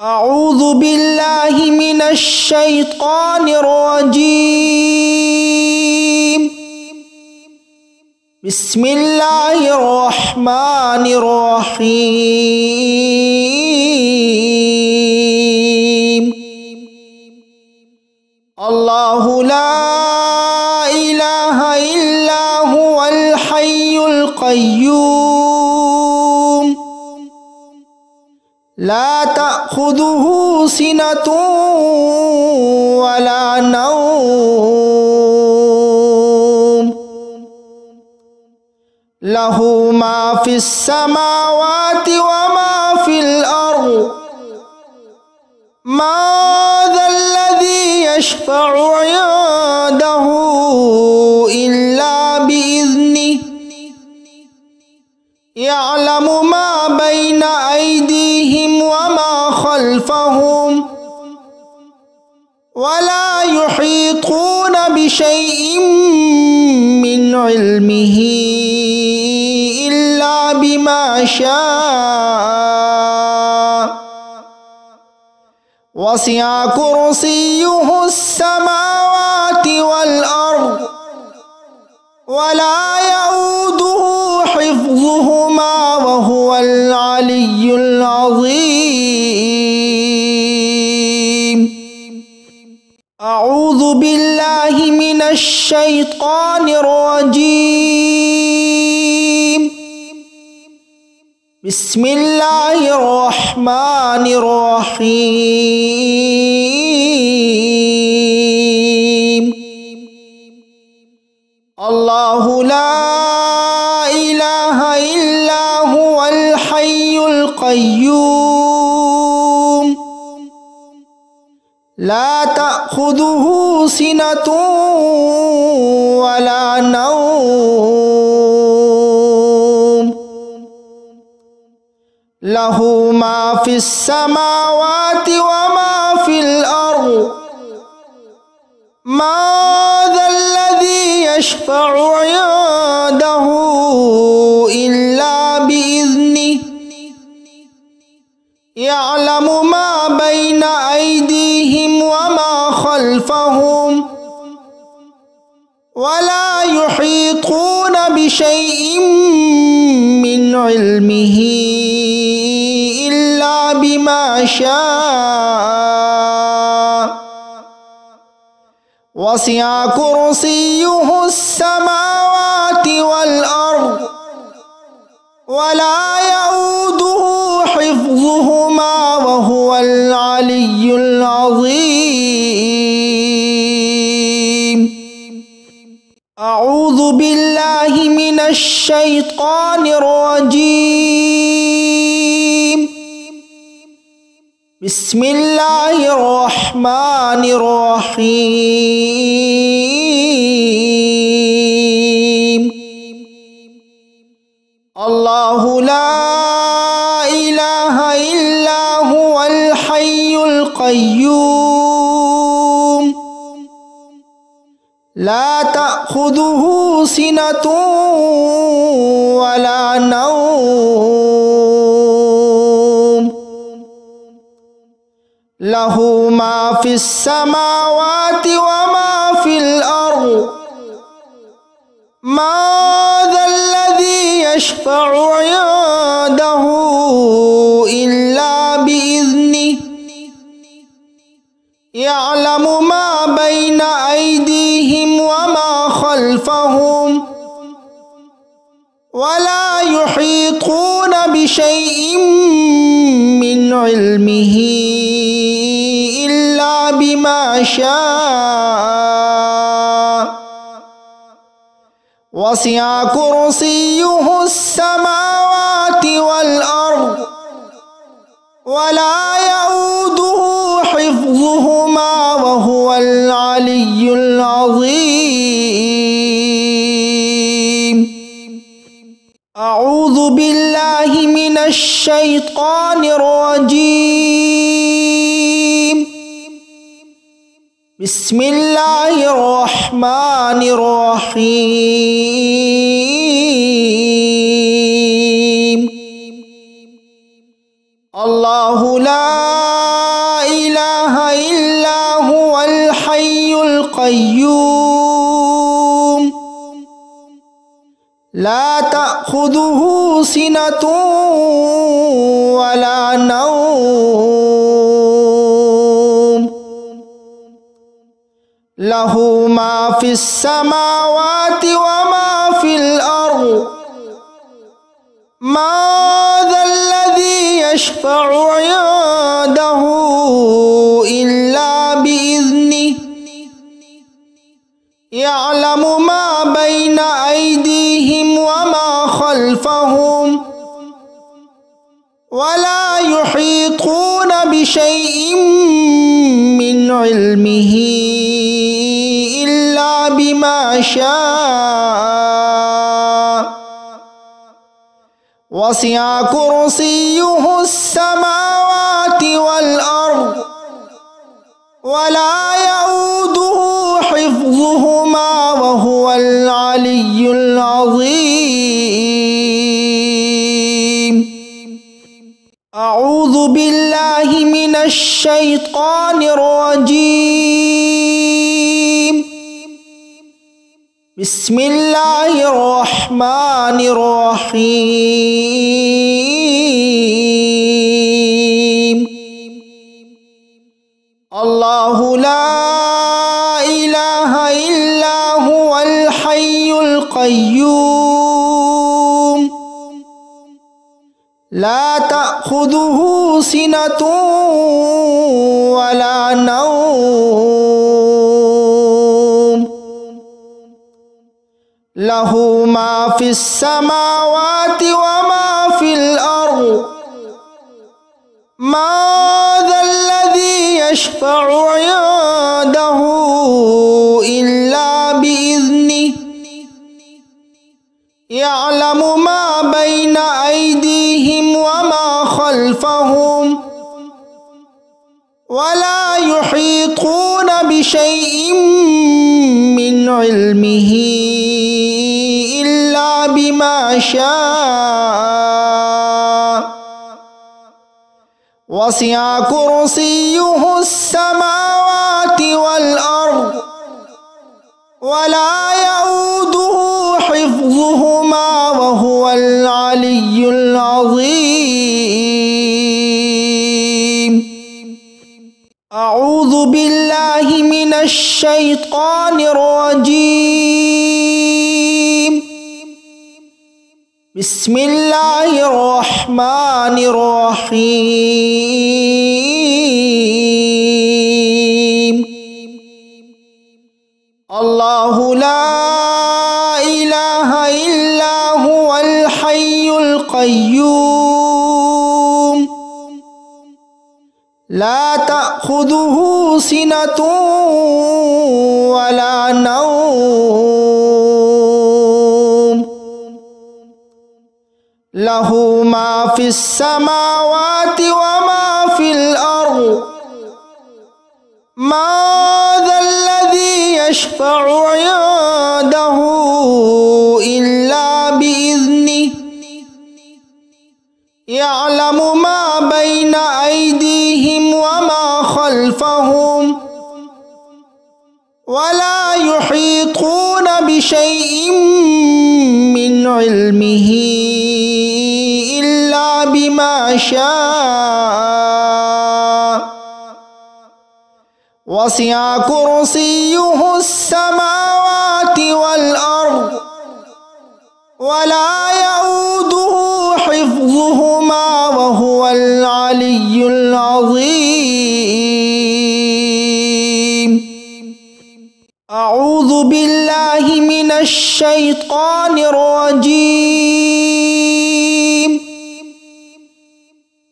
أعوذ بالله من الشيطان الرجيم. بسم الله الرحمن الرحيم. الله لا إله إلا هو الحي القيوم لا تأخذه سنة ولا نوم له ما في السماوات وما في الأرض ما ذا الذي يشفع عنده إلا بإذنه يعلم ما بين أيديهم وما خلفهم ولا يحيطون بشيء من علمه إلا بما شاء وسع كرسيه السماوات والأرض ولا يؤوده حفظهما وهو العلي العظيم. أعوذ بالله من الشيطان الرجيم. بسم الله الرحمن الرحيم. الله لا إله إلا هو الحي القيوم لا تأخذه سنة ولا نوم له ما في السماوات وما في الأرض ما ذا الذي يشفع عنده إلا بإذنه يعلم ما بين أيديهم وما خلفهم ولا يحيطون بشيء من علمه إلا بما شاء وسع كرسيه السماوات والأرض ولا يؤوده حفظهما وهو العلي العظيم. أعوذ بالله من الشيطان الرجيم. بسم الله الرحمن الرحيم. الله لا إله إلا هو الحي القيوم لا تأخذه سنة ولا نوم له ما في السماوات وما في الأرض ما ذا الذي يشفع عنده إلا بإذنه يعلم ما بين أيديهم وما خلفهم ولا يحيطون بشيء من علمه إلا بما شاء وسع كرسيه السماوات والأرض ولا يؤوده حفظهما وهو العلي العظيم. أعوذ بالله من الشيطان الرجيم. بسم الله الرحمن الرحيم. الله لا القيوم لا تأخذه سنة ولا نوم له ما في السماوات وما في الأرض ما ذا الذي يشفع عنده إلا بإذنه يعلم ما بين أيديهم وما خلفهم ولا يحيطون بشيء من علمه إلا بما شاء وسع كرسيه السماوات والأرض ولا يؤوده حفظهما وهو العلي العظيم. أعوذ بالله من الشيطان الرجيم. بسم الله الرحمن الرحيم. الله لا إله إلا هو الحي القيوم لا تأخذه سنة ولا نوم له ما في السماوات وما في الأرض ما ذا الذي يشفع عنده إلا بإذنه يعلم ما بين أيديهم وما خلفهم ولا يحيطون بشيء من علمه إلا بما شاء وسع كرسيه السماوات والأرض ولا يؤوده حفظهما وهو العلي العظيم. أعوذ بالله من الشيطان الرجيم. بسم الله الرحمن الرحيم. الله لا إله إلا هو الحي القيوم لا تأخذه سنة ولا نوم له ما في السماوات وما في الأرض ما ذا الذي يشفع عنده إلا بإذنه يعلم ما بين أيديهم وما خلفهم ولا يحيطون بشيء من علمه إلا بما شاء وسع كرسيه السماوات والأرض ولا يؤوده حفظهما وهو العلي العظيم. أعوذ بالله من الشيطان الرجيم.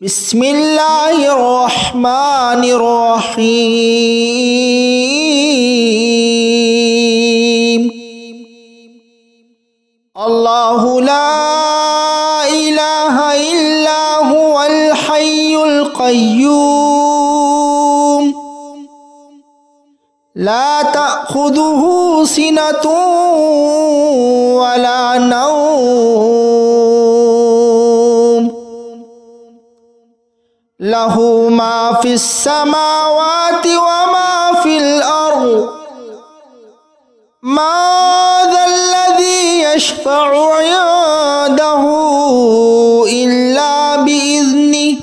بسم الله الرحمن الرحيم. الله لا إله إلا هو الحي القيوم لا تأخذه سنة ولا نوم له ما في السماوات وما في الأرض ما ذا الذي يشفع عنده إلا بإذنه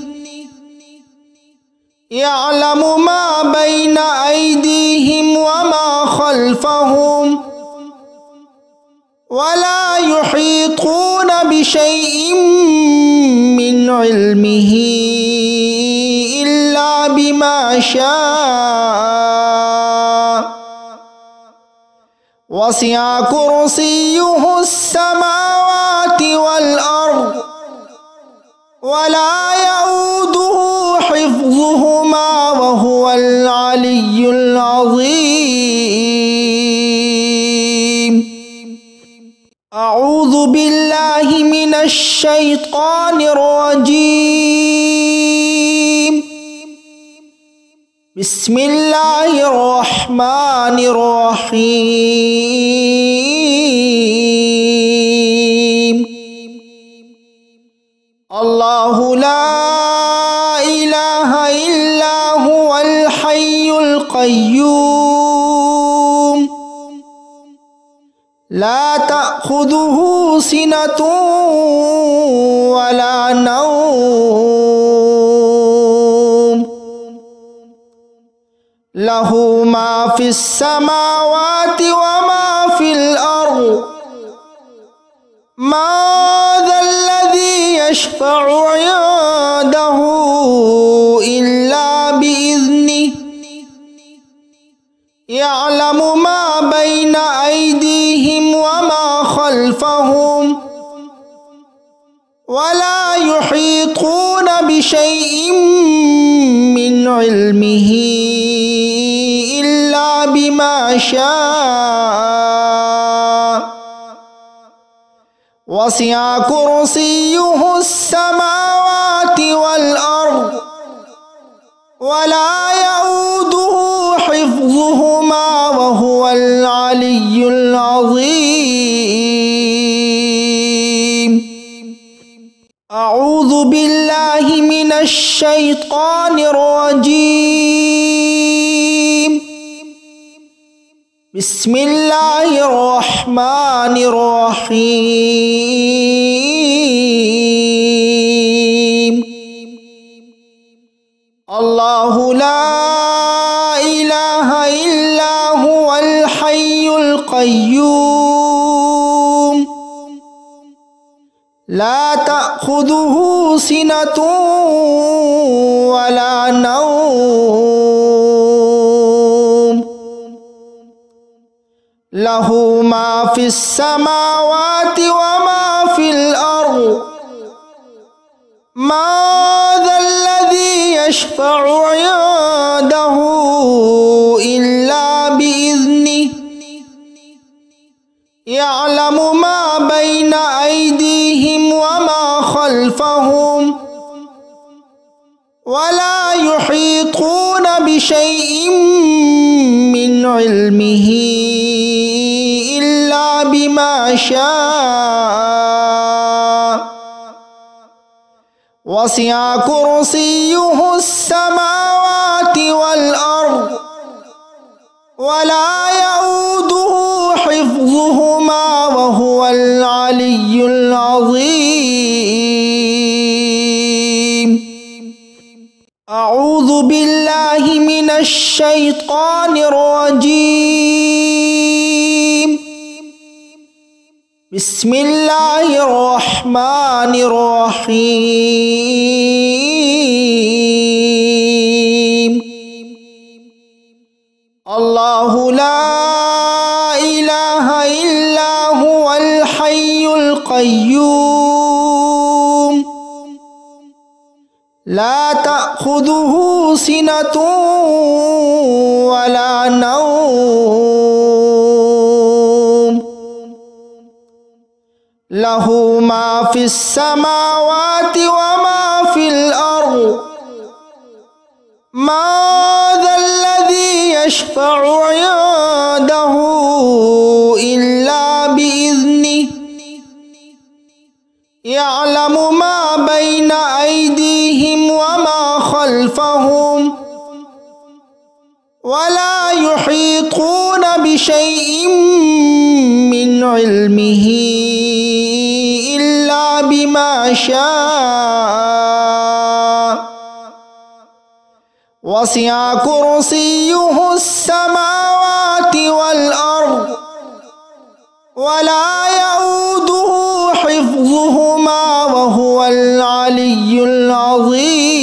يعلم ما بين أيديهم وما خلفهم ولا يحيطون بشيء من علمه إلا بما شاء وسع كرسيه السماوات والأرض ولا يؤوده حفظهما وهو العلي العظيم. أعوذ بالله من الشيطان الرجيم. بسم الله الرحمن الرحيم. الله لا إله إلا هو الحي القيوم لا تأخذه سنة ولا نوم له ما في السماوات وما في الأرض. ما ذا الذي يشفع عنده إلا بإذنه يعلم ما بين أيديهم وما خلفهم ولا يحيطون بشيء من علمه إلا بما شاء وسع كرسيه السماوات والأرض ولا يؤوده حفظهما وهو العلي العظيم. أعوذ بالله من الشيطان الرجيم. بسم الله الرحمن الرحيم. الله لا إله إلا هو الحي القيوم لا تأخذه سنة ولا نوم له ما في السماوات وما في الأرض. ما ذا الذي يشفع عنده إلا بإذنه يعلم ما بين أيديهم وما خلفهم ولا يحيطون بشيء من علمه إلا بما شاء وسع كرسيه السماوات والأرض ولا يؤوده حفظهما وهو العلي العظيم. أعوذ بالله من الشيطان الرجيم. بسم الله الرحمن الرحيم. الله لا إله إلا هو الحي القيوم لا تأخذه سنة ولا نوم له ما في السماوات وما في الأرض. ما ذا الذي يشفع عنده إلا بإذنه يعلم ما بين أيديهم وما خلفهم ولا يحيطون بشيء بما شاء وسع كرسيه السماوات والأرض ولا يؤوده حفظهما وهو العلي العظيم.